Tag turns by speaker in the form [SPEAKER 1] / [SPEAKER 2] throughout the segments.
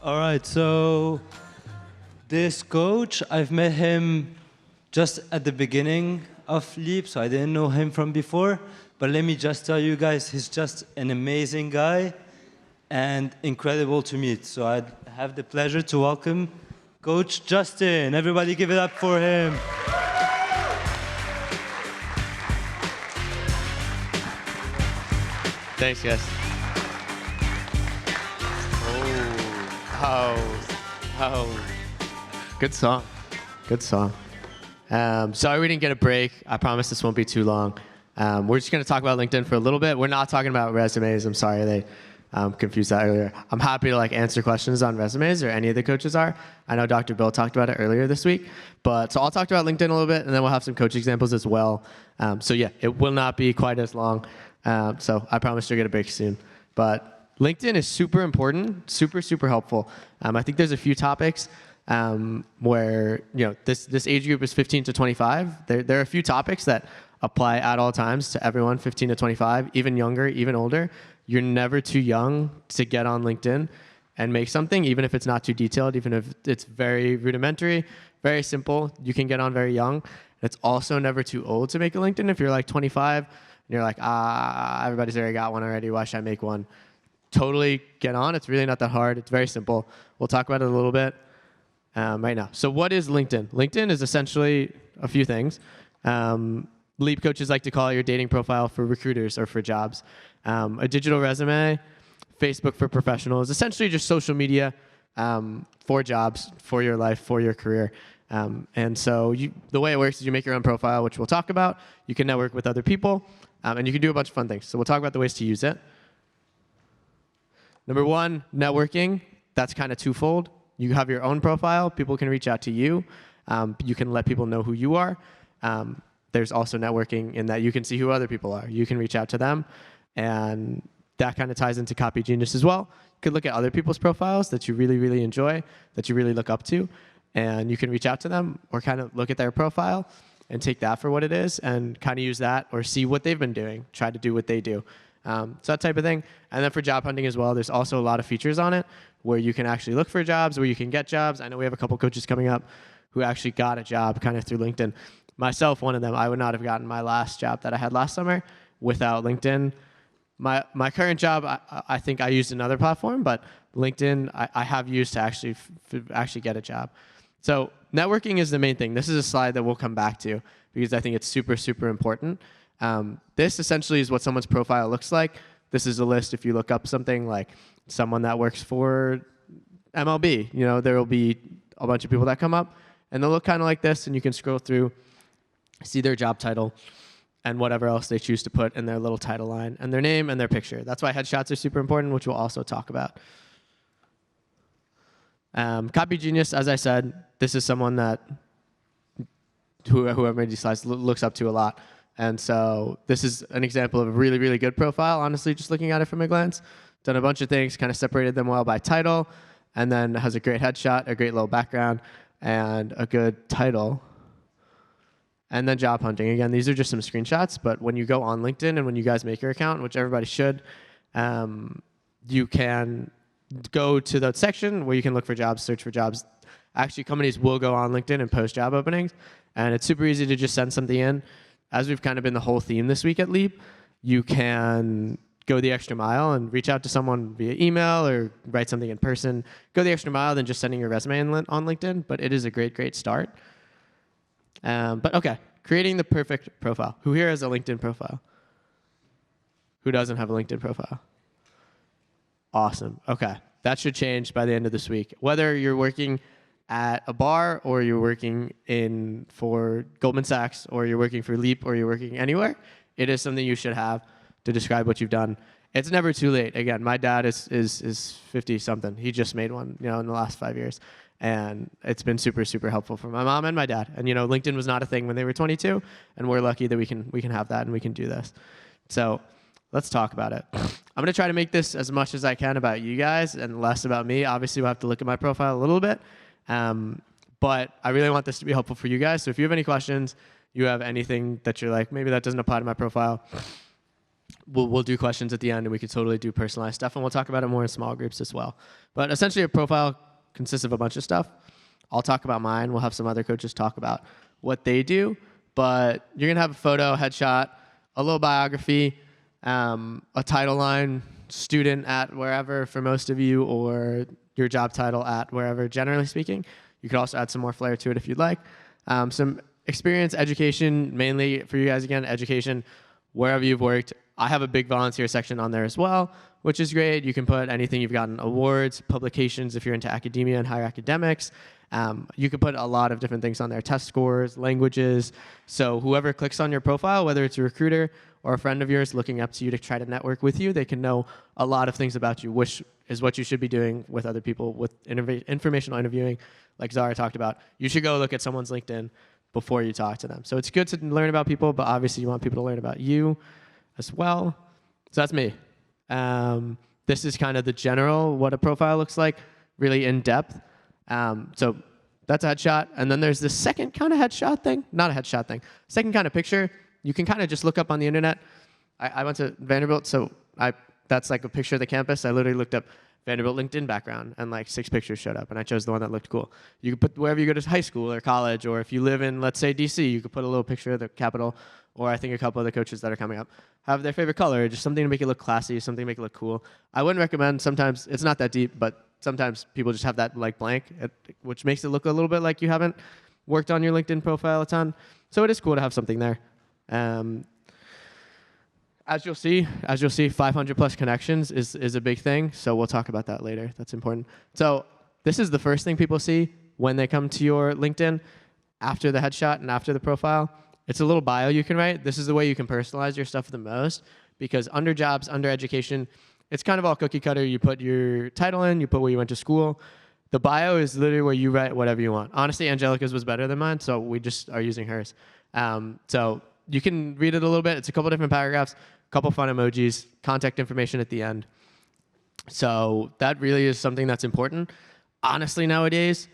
[SPEAKER 1] All right, so this coach, I've met him just at the beginning of Leap, so I didn't know him from before. But let me just tell you guys, he's just an amazing guy and incredible to meet. So I have the pleasure to welcome Coach Justin. Everybody give it up for him.
[SPEAKER 2] Thanks, guys. Oh. Good song. Good song. Sorry we didn't get a break. I promise this won't be too long. We're just going to talk about LinkedIn for a little bit. We're not talking about resumes. I'm sorry they confused that earlier. I'm happy to answer questions on resumes, or any of the coaches are. I know Dr. Bill talked about it earlier this week. So I'll talk about LinkedIn a little bit, and then we'll have some coach examples as well. So yeah, it will not be quite as long. So I promise you'll get a break soon. But LinkedIn is super important, super helpful. I think there's a few topics where this age group is 15 to 25. There are a few topics that apply at all times to everyone 15 to 25, even younger, even older. You're never too young to get on LinkedIn and make something, even if it's not too detailed, even if it's very rudimentary, very simple. You can get on very young. It's also never too old to make a LinkedIn. If you're like 25 and you're like, everybody's already got one already, why should I make one? Totally get on. It's really not that hard. It's very simple. We'll talk about it a little bit right now. So what is LinkedIn? LinkedIn is essentially a few things. Leap coaches like to call it your dating profile for recruiters or for jobs. A digital resume, Facebook for professionals, essentially just social media for jobs, for your life, for your career. And so the way it works is you make your own profile, which we'll talk about. You can network with other people, and you can do a bunch of fun things. So we'll talk about the ways to use it. Number one, networking. That's kind of twofold. You have your own profile. People can reach out to you. You can let people know who you are. There's also networking in that you can see who other people are. You can reach out to them. And that kind of ties into Copy Genius as well. You could look at other people's profiles that you really enjoy, that you really look up to. And you can reach out to them or kind of look at their profile and take that for what it is and kind of use that or see what they've been doing, try to do what they do. So that type of thing. And then for job hunting as well, there's also a lot of features on it where you can actually look for jobs, where you can get jobs. I know we have a couple coaches coming up who actually got a job kind of through LinkedIn. Myself, one of them, I would not have gotten my last job that I had last summer without LinkedIn. My current job, I think I used another platform, but LinkedIn I have used to actually get a job. So networking is the main thing. This is a slide that we'll come back to because I think it's super important. This essentially is what someone's profile looks like. This is a list. If you look up something like someone that works for MLB, there will be a bunch of people that come up, and they'll look kind of like this, and you can scroll through, see their job title, and whatever else they choose to put in their little title line, and their name and their picture. That's why headshots are super important, which we'll also talk about. Copy Genius, as I said, this is someone that whoever made these slides looks up to a lot. And so this is an example of a really good profile, honestly, just looking at it from a glance. Done a bunch of things, kind of separated them well by title, and then has a great headshot, a great little background, and a good title. And then job hunting. Again, these are just some screenshots, but when you go on LinkedIn and when you guys make your account, which everybody should, you can go to that section where you can look for jobs, search for jobs. Actually, companies will go on LinkedIn and post job openings, and it's super easy to just send something in. As we've kind of been the whole theme this week at Leap, you can go the extra mile and reach out to someone via email or write something in person. Go the extra mile than just sending your resume on LinkedIn, but it is a great start. But okay, creating the perfect profile. Who here has a LinkedIn profile? Who doesn't have a LinkedIn profile? Awesome. Okay, that should change by the end of this week. Whether you're working at a bar or you're working for Goldman Sachs or you're working for Leap or you're working anywhere, it is something you should have to describe what you've done. It's never too late. Again, my dad is 50-something. He just made one, in the last 5 years. And it's been super helpful for my mom and my dad. And LinkedIn was not a thing when they were 22, and we're lucky that we can have that and we can do this. So let's talk about it. I'm going to try to make this as much as I can about you guys and less about me. Obviously, we'll have to look at my profile a little bit. But I really want this to be helpful for you guys. So if you have any questions, you have anything that you're like, maybe that doesn't apply to my profile, we'll do questions at the end, and we could totally do personalized stuff, and we'll talk about it more in small groups as well. But essentially, a profile consists of a bunch of stuff. I'll talk about mine. We'll have some other coaches talk about what they do. But you're going to have a photo, headshot, a little biography, a title line, student at wherever for most of you, or your job title at wherever, generally speaking. You could also add some more flair to it if you'd like. Some experience, education, mainly for you guys, again, education, wherever you've worked. I have a big volunteer section on there as well, which is great. You can put anything you've gotten, awards, publications if you're into academia and higher academics. You can put a lot of different things on there, test scores, languages. So whoever clicks on your profile, whether it's a recruiter or a friend of yours looking up to you to try to network with you, they can know a lot of things about you, which is what you should be doing with other people with informational interviewing, like Zara talked about. You should go look at someone's LinkedIn before you talk to them. So it's good to learn about people, but obviously you want people to learn about you as well. So that's me. This is kind of the general, what a profile looks like, really in depth. So that's a headshot. And then there's this second kind of headshot thing, not a headshot thing, second kind of picture. You can kind of just look up on the internet. I went to Vanderbilt, so that's like a picture of the campus. I literally looked up Vanderbilt LinkedIn background, and like 6 pictures showed up, and I chose the one that looked cool. You could put wherever you go to high school or college, or if you live in, let's say, DC, you could put a little picture of the Capitol, or I think a couple of the coaches that are coming up have their favorite color, just something to make it look classy, something to make it look cool. I wouldn't recommend, sometimes, it's not that deep, but sometimes people just have that like blank, which makes it look a little bit like you haven't worked on your LinkedIn profile a ton. So it is cool to have something there. As you'll see, 500 plus connections is a big thing. So we'll talk about that later. That's important. So this is the first thing people see when they come to your LinkedIn after the headshot and after the profile. It's a little bio you can write. This is the way you can personalize your stuff the most, because under jobs, under education, it's kind of all cookie cutter. You put your title in, you put where you went to school. The bio is literally where you write whatever you want. Honestly, Angelica's was better than mine, so we just are using hers. So you can read it a little bit. It's a couple different paragraphs, a couple fun emojis, contact information at the end. So that really is something that's important. Honestly, nowadays,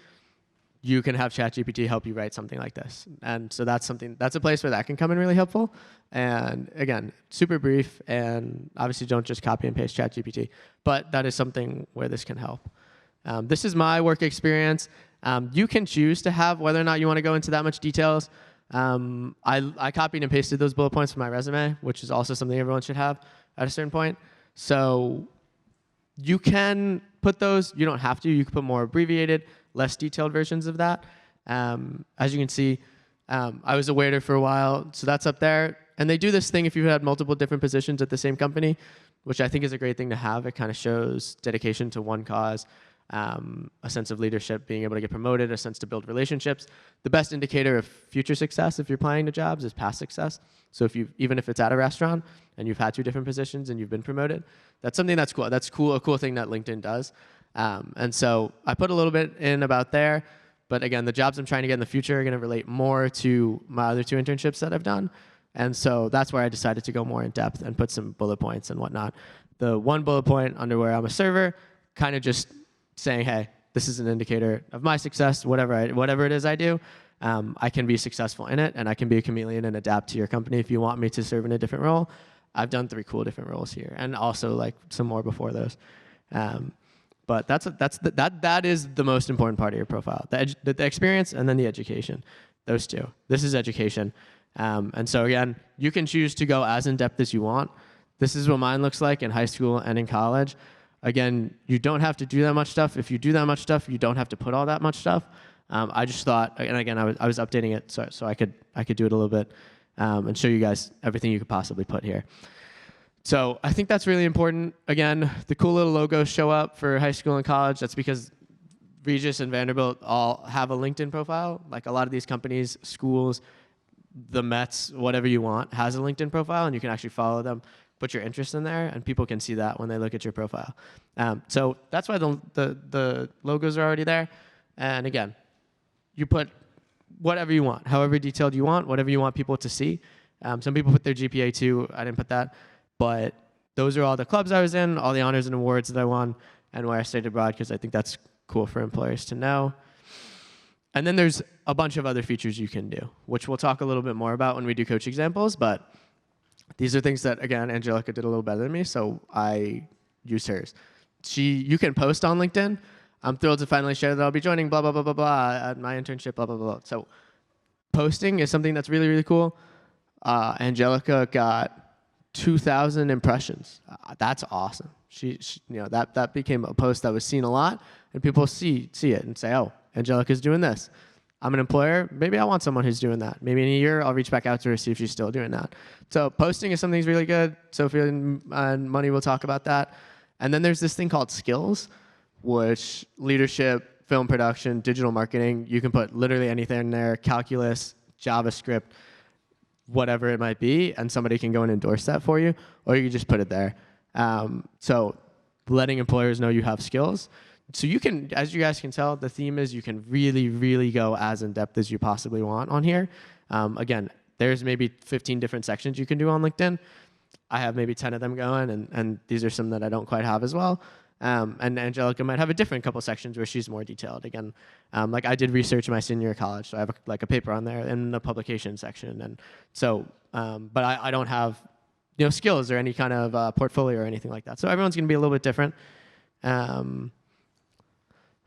[SPEAKER 2] you can have ChatGPT help you write something like this. And so that's a place where that can come in really helpful. And again, super brief, and obviously don't just copy and paste ChatGPT, but that is something where this can help. This is my work experience. You can choose to have whether or not you want to go into that much details. I copied and pasted those bullet points from my resume, which is also something everyone should have at a certain point. So you can put those, you don't have to, you can put more abbreviated, less detailed versions of that. As you can see, I was a waiter for a while, so that's up there. And they do this thing if you've had multiple different positions at the same company, which I think is a great thing to have. It kind of shows dedication to one cause, a sense of leadership, being able to get promoted, a sense to build relationships. The best indicator of future success if you're applying to jobs is past success. So even if it's at a restaurant and you've had 2 different positions and you've been promoted, that's something that's cool. That's cool, a cool thing that LinkedIn does. And so I put a little bit in about there, but again, the jobs I'm trying to get in the future are going to relate more to my other 2 internships that I've done. And so that's where I decided to go more in depth and put some bullet points and whatnot. The one bullet point under where I'm a server, kind of just saying, hey, this is an indicator of my success, whatever it is I do. I can be successful in it, and I can be a chameleon and adapt to your company if you want me to serve in a different role. I've done 3 cool different roles here, and also like some more before those. But that is the most important part of your profile: the experience and then the education. Those 2. This is education, and so again, you can choose to go as in depth as you want. This is what mine looks like in high school and in college. Again, you don't have to do that much stuff. If you do that much stuff, you don't have to put all that much stuff. I just thought, and again, I was updating it so I could do it a little bit and show you guys everything you could possibly put here. So I think that's really important. Again, the cool little logos show up for high school and college. That's because Regis and Vanderbilt all have a LinkedIn profile. Like a lot of these companies, schools, the Mets, whatever you want, has a LinkedIn profile, and you can actually follow them, put your interest in there, and people can see that when they look at your profile. So that's why the logos are already there. And again, you put whatever you want, however detailed you want, whatever you want people to see. Some people put their GPA too. I didn't put that. But those are all the clubs I was in, all the honors and awards that I won, and where I stayed abroad, because I think that's cool for employers to know. And then there's a bunch of other features you can do, which we'll talk a little bit more about when we do coach examples. But These are things that, again, Angelica did a little better than me, so I used hers. You can post on LinkedIn. I'm thrilled to finally share that I'll be joining blah, blah, blah, blah, blah at my internship, blah, blah, blah, blah. So posting is something that's really, really cool. Angelica got 2,000 impressions. That's awesome. She that became a post that was seen a lot, and people see it and say, oh, Angelica's doing this. I'm an employer. Maybe I want someone who's doing that. Maybe in a year, I'll reach back out to her, see if she's still doing that. So posting is something that's really good. Sophia and Money will talk about that. And then there's this thing called skills, which leadership, film production, digital marketing, you can put literally anything in there, calculus, JavaScript, whatever it might be, and somebody can go and endorse that for you, or you can just put it there. So letting employers know you have skills. So you can, as you guys can tell, the theme is you can really, really go as in-depth as you possibly want on here. Again, there's maybe 15 different sections you can do on LinkedIn. I have maybe 10 of them going, and these are some that I don't quite have as well. And Angelica might have a different couple sections where she's more detailed. Again, like I did research in my senior year of college, so I have a paper on there in the publication section. And so, but I don't have skills or any kind of portfolio or anything like that. So everyone's going to be a little bit different.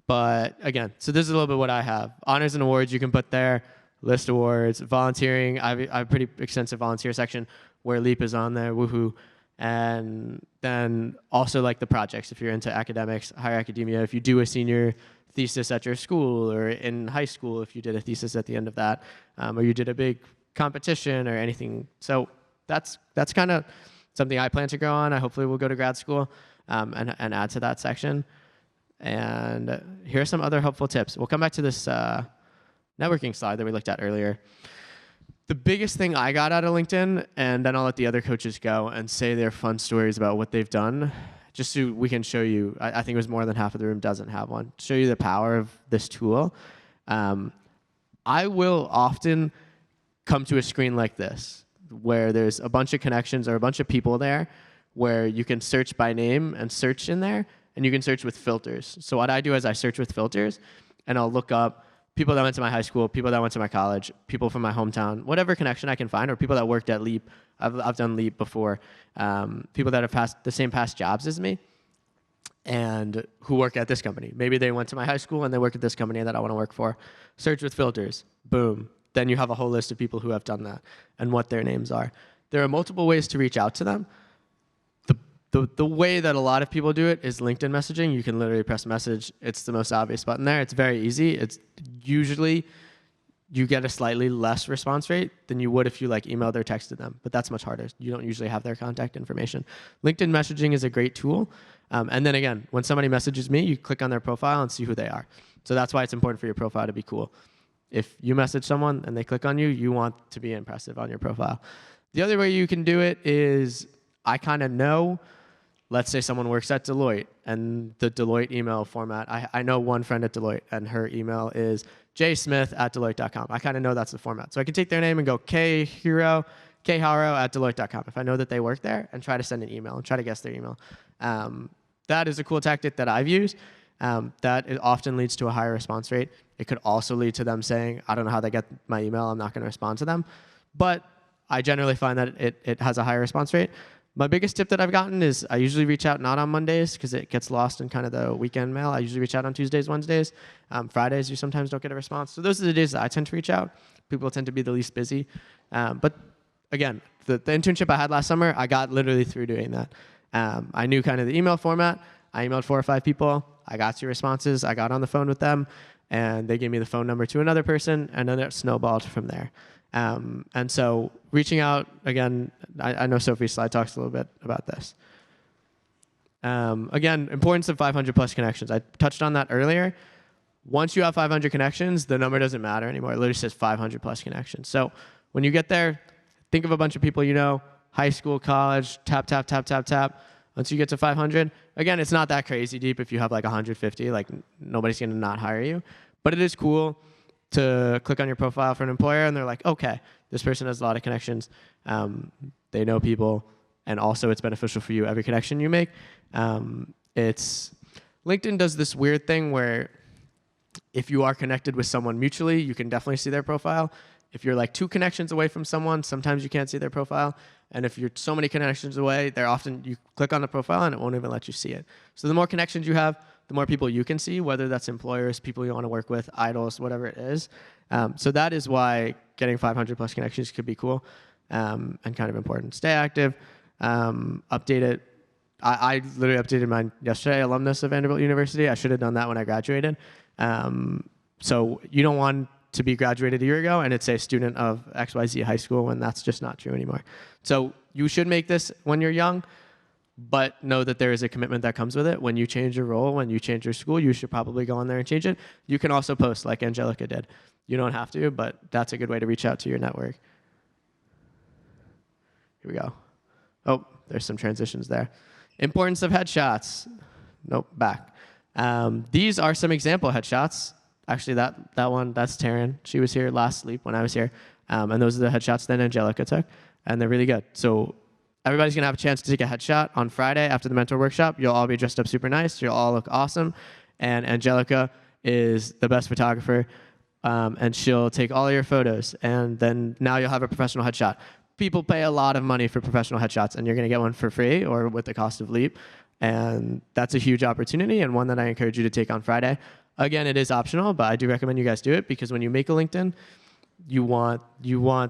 [SPEAKER 2] But again, so this is a little bit what I have. Honors and awards you can put there, list awards, volunteering. I have a pretty extensive volunteer section where Leap is on there, woohoo. And then also like the projects, if you're into academics, higher academia, if you do a senior thesis at your school or in high school, if you did a thesis at the end of that, or you did a big competition or anything. So that's kind of something I plan to grow on. I hopefully will go to grad school and add to that section. And here are some other helpful tips. We'll come back to this networking slide that we looked at earlier. The biggest thing I got out of LinkedIn, and then I'll let the other coaches go and say their fun stories about what they've done, just so we can show you. I think it was more than half of the room doesn't have one. Show you the power of this tool. I will often come to a screen like this, where there's a bunch of connections or a bunch of people there, where you can search by name and search in there, and you can search with filters. So what I do is I search with filters, and I'll look up people that went to my high school, people that went to my college, people from my hometown, whatever connection I can find, or people that worked at Leap. I've done Leap before. People that have passed the same past jobs as me and who work at this company. Maybe they went to my high school and they work at this company that I want to work for. Search with filters. Boom. Then you have a whole list of people who have done that and what their names are. There are multiple ways to reach out to them. The way that a lot of people do it is LinkedIn messaging. You can literally press message. It's the most obvious button there. It's very easy. It's usually you get a slightly less response rate than you would if you emailed or texted them, but that's much harder. You don't usually have their contact information. LinkedIn messaging is a great tool. And then again, when somebody messages me, you click on their profile and see who they are. So that's why it's important for your profile to be cool. If you message someone and they click on you, you want to be impressive on your profile. The other way you can do it is I kind of know. Let's say someone works at Deloitte and the Deloitte email format. I know one friend at Deloitte and her email is jsmith@deloitte.com. I kind of know that's the format. So I can take their name and go kharo@deloitte.com if I know that they work there and try to send an email and try to guess their email. That is a cool tactic that I've used. That often leads to a higher response rate. It could also lead to them saying, I don't know how they get my email. I'm not going to respond to them. But I generally find that it has a higher response rate. My biggest tip that I've gotten is I usually reach out not on Mondays because it gets lost in kind of the weekend mail. I usually reach out on Tuesdays, Wednesdays. Fridays, you sometimes don't get a response. So those are the days that I tend to reach out. People tend to be the least busy. But again, the internship I had last summer, I got literally through doing that. I knew kind of the email format. I emailed 4 or 5 people. I got 2 responses. I got on the phone with them, and they gave me the phone number to another person, and then it snowballed from there. And so reaching out, again, I know Sophie's slide talks a little bit about this. Again, importance of 500 plus connections. I touched on that earlier. Once you have 500 connections, the number doesn't matter anymore. It literally says 500 plus connections. So when you get there, think of a bunch of people you know, high school, college, tap, tap, tap, tap, tap. Once you get to 500, again, it's not that crazy deep if you have 150, nobody's gonna not hire you. But it is cool to click on your profile for an employer and they're like, okay, this person has a lot of connections. They know people, and also it's beneficial for you every connection you make. LinkedIn does this weird thing where if you are connected with someone mutually, you can definitely see their profile. if you're like 2 connections away from someone, sometimes you can't see their profile. And if you're so many connections away, you click on the profile and it won't even let you see it. So the more connections you have, the more people you can see, whether that's employers, people you want to work with, idols, whatever it is. So that is why getting 500 plus connections could be cool and kind of important. Stay active, update it. I literally updated mine yesterday, alumnus of Vanderbilt University. I should have done that when I graduated. So you don't want to be graduated a year ago and it's a student of XYZ high school when that's just not true anymore. So you should make this when you're young, but know that there is a commitment that comes with it. When you change your role, when you change your school, you should probably go on there and change it. You can also post like Angelica did. You don't have to, but that's a good way to reach out to your network. Here we go. Oh, there's some transitions there. Importance of headshots. Nope, back. These are some example headshots. Actually, that one, that's Taryn. She was here last sleep when I was here. And those are the headshots that Angelica took. And they're really good. So everybody's going to have a chance to take a headshot on Friday after the mentor workshop. You'll all be dressed up super nice. You'll all look awesome. And Angelica is the best photographer. And she'll take all of your photos. And then now you'll have a professional headshot. People pay a lot of money for professional headshots. And you're going to get one for free or with the cost of Leap. And that's a huge opportunity and one that I encourage you to take on Friday. Again, it is optional, but I do recommend you guys do it because when you make a LinkedIn, you want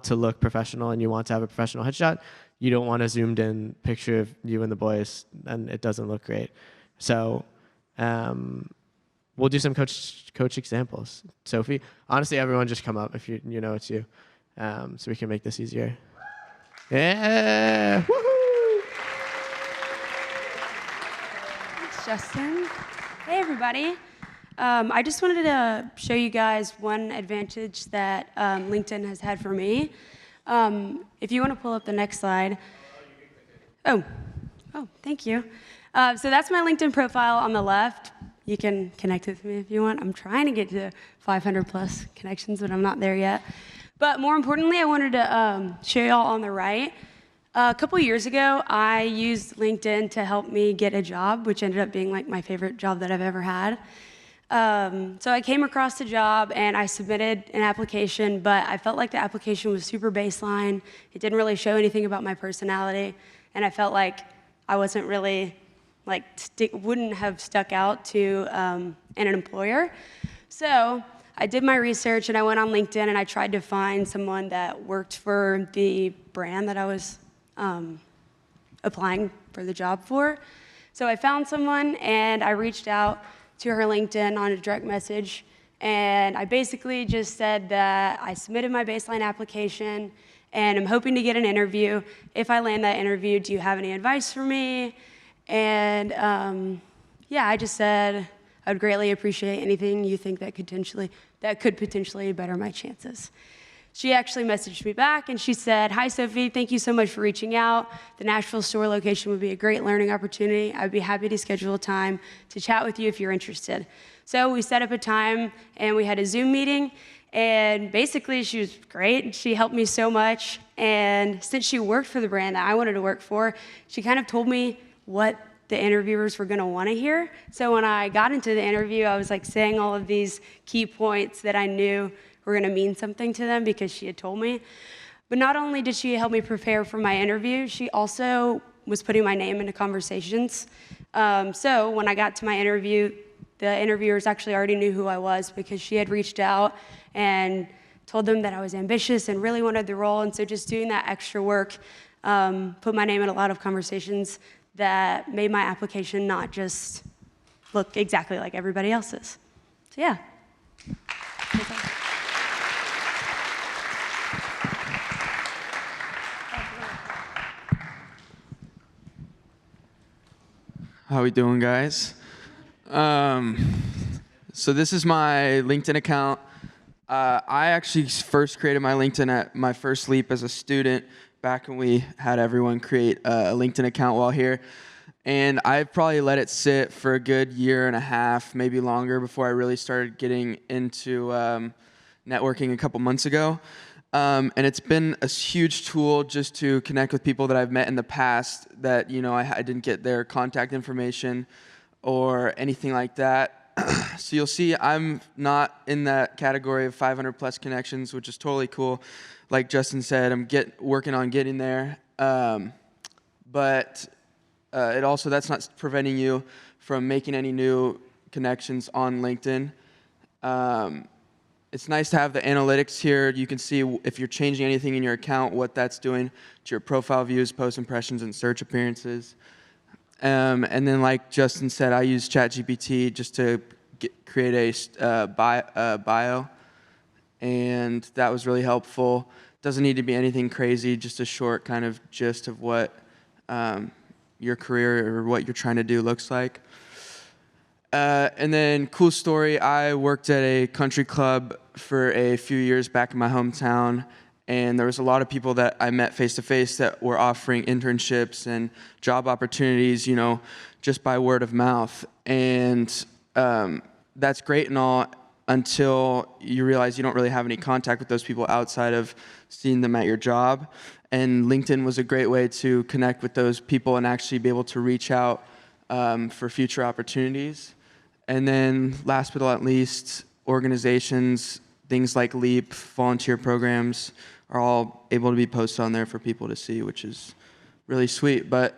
[SPEAKER 2] to look professional and you want to have a professional headshot. You don't want a zoomed in picture of you and the boys and it doesn't look great. So we'll do some coach examples. Sophie, honestly, everyone just come up if you know it's you, so we can make this easier. Yeah, woohoo!
[SPEAKER 3] Thanks, Justin. Hey, everybody. I just wanted to show you guys one advantage that LinkedIn has had for me. If you want to pull up the next slide. Oh, thank you. So that's my LinkedIn profile on the left. You can connect with me if you want. I'm trying to get to 500 plus connections, but I'm not there yet. But more importantly, I wanted to show y'all on the right. A couple years ago, I used LinkedIn to help me get a job, which ended up being like my favorite job that I've ever had. So I came across the job and I submitted an application, but I felt like the application was super baseline. It didn't really show anything about my personality, and I felt like I wasn't really, wouldn't have stuck out to an employer. So I did my research and I went on LinkedIn and I tried to find someone that worked for the brand that I was applying for the job for. So I found someone and I reached out to her LinkedIn on a direct message, and I basically just said that I submitted my baseline application and I'm hoping to get an interview. If I land that interview, do you have any advice for me? And yeah, I just said I would greatly appreciate anything you think that could potentially better my chances. She actually messaged me back and she said, "Hi Sophie, thank you so much for reaching out. The Nashville store location would be a great learning opportunity. I'd be happy to schedule a time to chat with you if you're interested." So we set up a time and we had a Zoom meeting, and basically she was great. She helped me so much, and since she worked for the brand that I wanted to work for, she kind of told me what the interviewers were gonna wanna hear. So when I got into the interview, I was like saying all of these key points that I knew were gonna mean something to them because she had told me. But not only did she help me prepare for my interview, she also was putting my name into conversations. So when I got to my interview, the interviewers actually already knew who I was because she had reached out and told them that I was ambitious and really wanted the role. And so just doing that extra work put my name in a lot of conversations that made my application not just look exactly like everybody else's. So yeah.
[SPEAKER 4] How we doing, guys? So this is my LinkedIn account. I actually first created my LinkedIn at my first Leap as a student back when we had everyone create a LinkedIn account while here. And I've probably let it sit for a good year and a half, maybe longer, before I really started getting into networking a couple months ago. And it's been a huge tool just to connect with people that I've met in the past that, I didn't get their contact information or anything like that. So you'll see I'm not in that category of 500 plus connections, which is totally cool. Like Justin said, I'm working on getting there. But that's not preventing you from making any new connections on LinkedIn. It's nice to have the analytics here. You can see if you're changing anything in your account, what that's doing to your profile views, post impressions, and search appearances. And then, like Justin said, I use ChatGPT just to create a bio, and that was really helpful. Doesn't need to be anything crazy, just a short kind of gist of what your career or what you're trying to do looks like. And then, cool story, I worked at a country club for a few years back in my hometown, and there was a lot of people that I met face-to-face that were offering internships and job opportunities, just by word of mouth. And that's great and all until you realize you don't really have any contact with those people outside of seeing them at your job. And LinkedIn was a great way to connect with those people and actually be able to reach out for future opportunities. And then last but not least, organizations, things like LEAP, volunteer programs, are all able to be posted on there for people to see, which is really sweet. But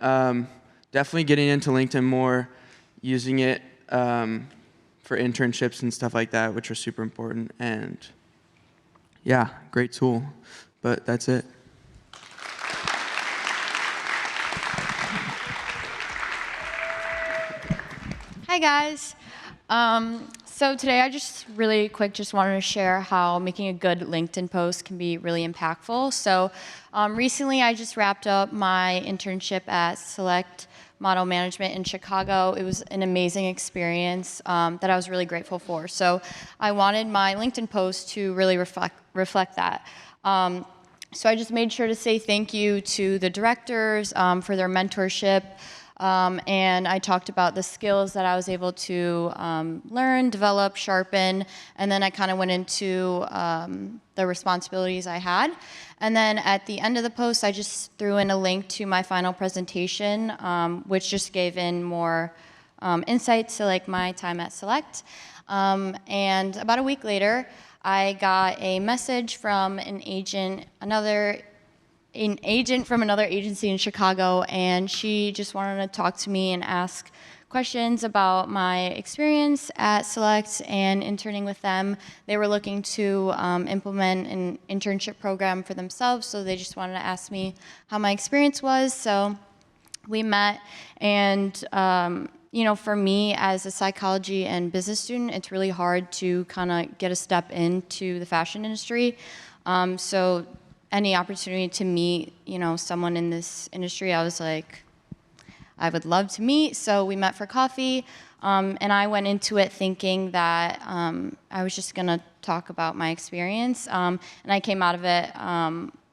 [SPEAKER 4] definitely getting into LinkedIn more, using it for internships and stuff like that, which are super important. And yeah, great tool. But that's it.
[SPEAKER 5] Hi guys. So today I just wanted to share how making a good LinkedIn post can be really impactful. So recently I just wrapped up my internship at Select Model Management in Chicago. It was an amazing experience that I was really grateful for. So I wanted my LinkedIn post to really reflect that. So I just made sure to say thank you to the directors for their mentorship. And I talked about the skills that I was able to learn, develop, sharpen, and then I kind of went into the responsibilities I had. And then at the end of the post, I just threw in a link to my final presentation, which just gave in more insight to like my time at Select. And about a week later, I got a message from an agent from another agency in Chicago, and she just wanted to talk to me and ask questions about my experience at Select and interning with them. They were looking to implement an internship program for themselves, so they just wanted to ask me how my experience was. So we met, and for me as a psychology and business student, it's really hard to kind of get a step into the fashion industry. So any opportunity to meet, someone in this industry, I was like, I would love to meet. So we met for coffee, and I went into it thinking that I was just gonna talk about my experience, and I came out of it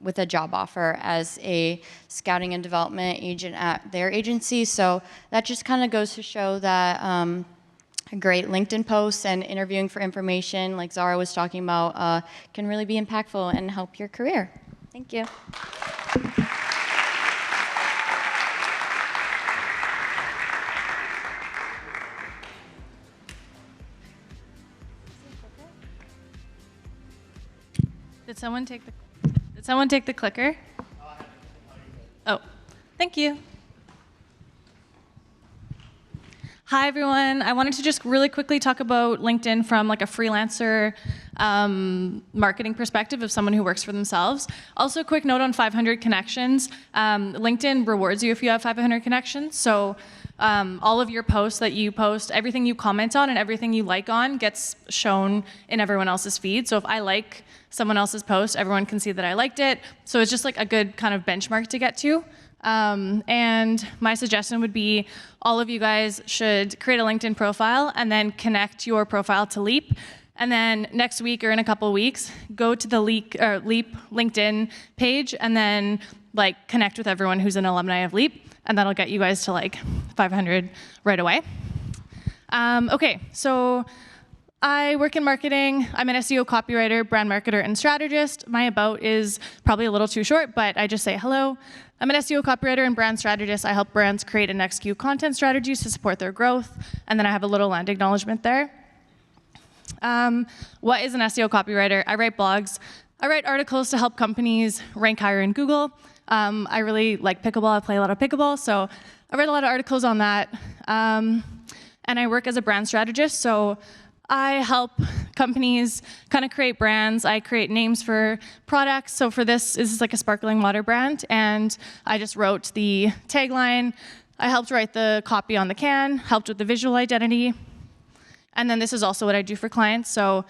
[SPEAKER 5] with a job offer as a scouting and development agent at their agency. So that just kind of goes to show that a great LinkedIn post and interviewing for information, like Zara was talking about, can really be impactful and help your career. Thank you.
[SPEAKER 6] Did someone take the clicker? Oh, thank you. Hi, everyone. I wanted to just really quickly talk about LinkedIn from like a freelancer marketing perspective of someone who works for themselves. Also, a quick note on 500 connections. LinkedIn rewards you if you have 500 connections. So all of your posts that you post, everything you comment on and everything you like on gets shown in everyone else's feed. So if I like someone else's post, everyone can see that I liked it. So it's just like a good kind of benchmark to get to. And my suggestion would be all of you guys should create a LinkedIn profile and then connect your profile to Leap. And then next week or in a couple weeks, go to the Leap LinkedIn page and then like connect with everyone who's an alumni of Leap. And that'll get you guys to like 500 right away. Okay, so I work in marketing. I'm an SEO copywriter, brand marketer, and strategist. My about is probably a little too short, but I just say hello. I'm an SEO copywriter and brand strategist. I help brands create and execute content strategies to support their growth. And then I have a little land acknowledgement there. What is an SEO copywriter? I write blogs. I write articles to help companies rank higher in Google. I really like pickleball. I play a lot of pickleball, so I write a lot of articles on that. And I work as a brand strategist, so I help companies kind of create brands. I create names for products. So for this is like a sparkling water brand, and I just wrote the tagline. I helped write the copy on the can, helped with the visual identity. And then this is also what I do for clients. So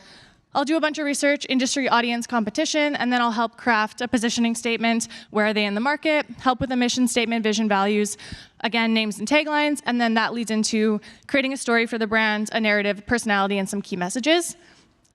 [SPEAKER 6] I'll do a bunch of research, industry, audience, competition, and then I'll help craft a positioning statement. Where are they in the market? Help with a mission statement, vision, values, again, names and taglines, and then that leads into creating a story for the brand, a narrative, personality, and some key messages.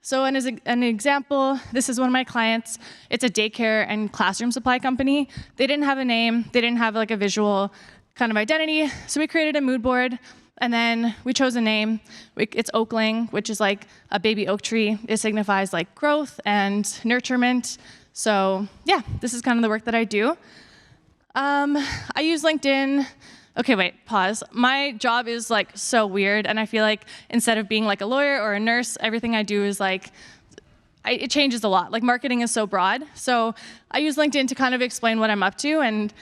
[SPEAKER 6] So as an example, this is one of my clients. It's a daycare and classroom supply company. They didn't have a name. They didn't have like a visual kind of identity. So we created a mood board. And then we chose a name. It's Oakling, which is like a baby oak tree. It signifies like growth and nurturement. So yeah, this is kind of the work that I do. I use LinkedIn. Okay, wait, pause. My job is like so weird, and I feel like instead of being like a lawyer or a nurse, everything I do is like, it changes a lot. Like marketing is so broad. So I use LinkedIn to kind of explain what I'm up to, and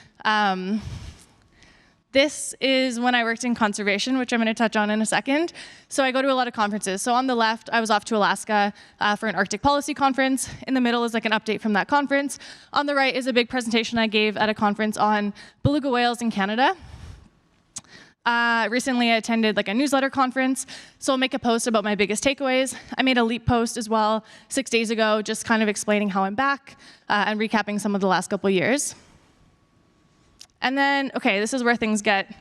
[SPEAKER 6] this is when I worked in conservation, which I'm going to touch on in a second. So I go to a lot of conferences. So on the left, I was off to Alaska for an Arctic policy conference. In the middle is like an update from that conference. On the right is a big presentation I gave at a conference on beluga whales in Canada. Recently, I attended like a newsletter conference, so I'll make a post about my biggest takeaways. I made a Leap post as well 6 days ago, just kind of explaining how I'm back and recapping some of the last couple years. And then, okay, this is where things get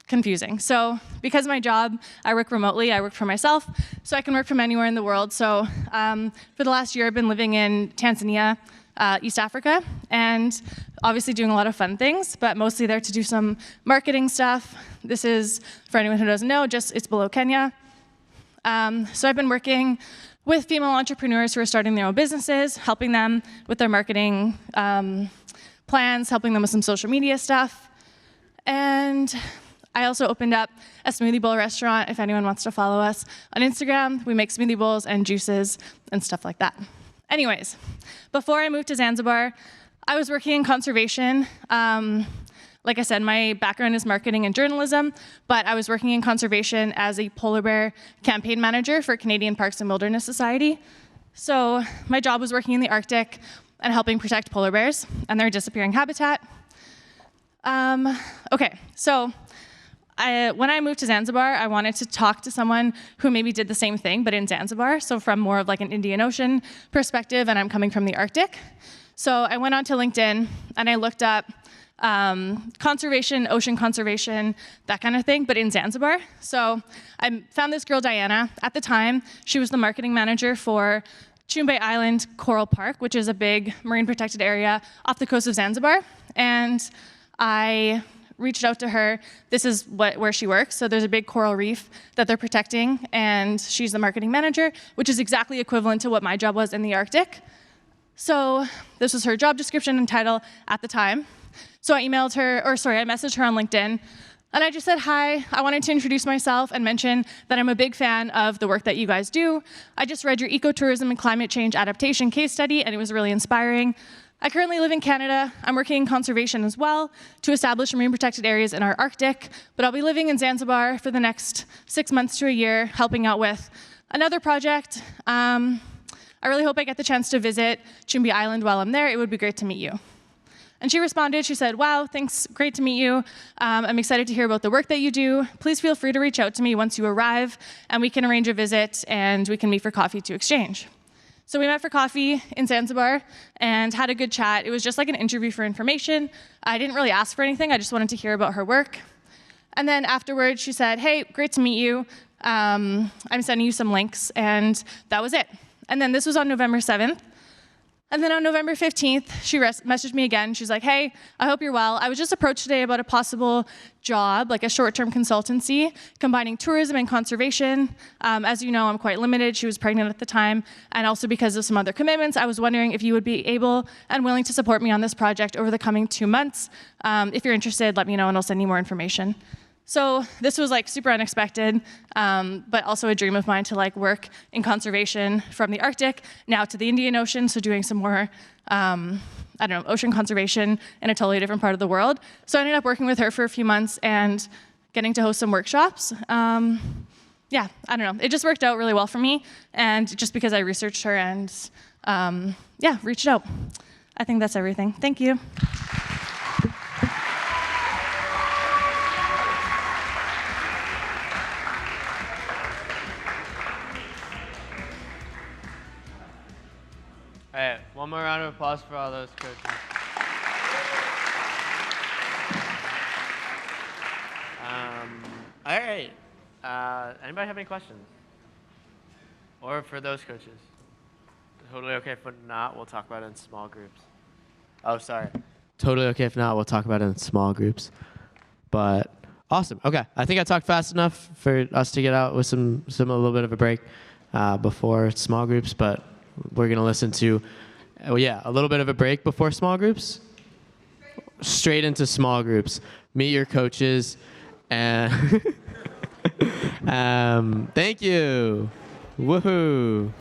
[SPEAKER 6] confusing. So because of my job, I work remotely, I work for myself, so I can work from anywhere in the world. So for the last year, I've been living in Tanzania, East Africa, and obviously doing a lot of fun things, but mostly there to do some marketing stuff. This is, for anyone who doesn't know, it's below Kenya. So I've been working with female entrepreneurs who are starting their own businesses, helping them with their marketing plans, helping them with some social media stuff. And I also opened up a smoothie bowl restaurant. If anyone wants to follow us on Instagram, we make smoothie bowls and juices and stuff like that. Anyways, before I moved to Zanzibar, I was working in conservation. Like I said, my background is marketing and journalism, but I was working in conservation as a polar bear campaign manager for Canadian Parks and Wilderness Society. So my job was working in the Arctic and helping protect polar bears and their disappearing habitat. Okay, so when I moved to Zanzibar, I wanted to talk to someone who maybe did the same thing, but in Zanzibar, so from more of like an Indian Ocean perspective, and I'm coming from the Arctic. So I went onto LinkedIn, and I looked up conservation, ocean conservation, that kind of thing, but in Zanzibar. So I found this girl, Diana. At the time, she was the marketing manager for Chumbe Island Coral Park, which is a big marine protected area off the coast of Zanzibar. And I reached out to her. This is where she works. So there's a big coral reef that they're protecting, and she's the marketing manager, which is exactly equivalent to what my job was in the Arctic. So this was her job description and title at the time. So I messaged her on LinkedIn, and I just said, hi, I wanted to introduce myself and mention that I'm a big fan of the work that you guys do. I just read your ecotourism and climate change adaptation case study, and it was really inspiring. I currently live in Canada. I'm working in conservation as well to establish marine protected areas in our Arctic, but I'll be living in Zanzibar for the next 6 months to a year, helping out with another project. I really hope I get the chance to visit Chumbe Island while I'm there. It would be great to meet you. And she responded, she said, wow, thanks, great to meet you. I'm excited to hear about the work that you do. Please feel free to reach out to me once you arrive, and we can arrange a visit, and we can meet for coffee to exchange. So we met for coffee in Zanzibar and had a good chat. It was just like an interview for information. I didn't really ask for anything. I just wanted to hear about her work. And then afterwards, she said, hey, great to meet you. I'm sending you some links, and that was it. And then this was on November 7th. And then on November 15th, she messaged me again. She's like, hey, I hope you're well. I was just approached today about a possible job, like a short-term consultancy, combining tourism and conservation. As you know, I'm quite limited. She was pregnant at the time. And also because of some other commitments, I was wondering if you would be able and willing to support me on this project over the coming 2 months. If you're interested, let me know and I'll send you more information. So this was like super unexpected, but also a dream of mine to like work in conservation from the Arctic now to the Indian Ocean. So doing some more, ocean conservation in a totally different part of the world. So I ended up working with her for a few months and getting to host some workshops. Yeah, I don't know. It just worked out really well for me. And just because I researched her and reached out. I think that's everything. Thank you.
[SPEAKER 2] All right, one more round of applause for all those coaches. All right, anybody have any questions? Or for those coaches? Totally okay if not, we'll talk about it in small groups. Oh, sorry. Totally okay if not, we'll talk about it in small groups. But awesome, okay. I think I talked fast enough for us to get out with a little bit of a break before small groups, but we're going to listen to, a little bit of a break before small groups. Straight into small groups. Meet your coaches. And thank you. Woohoo.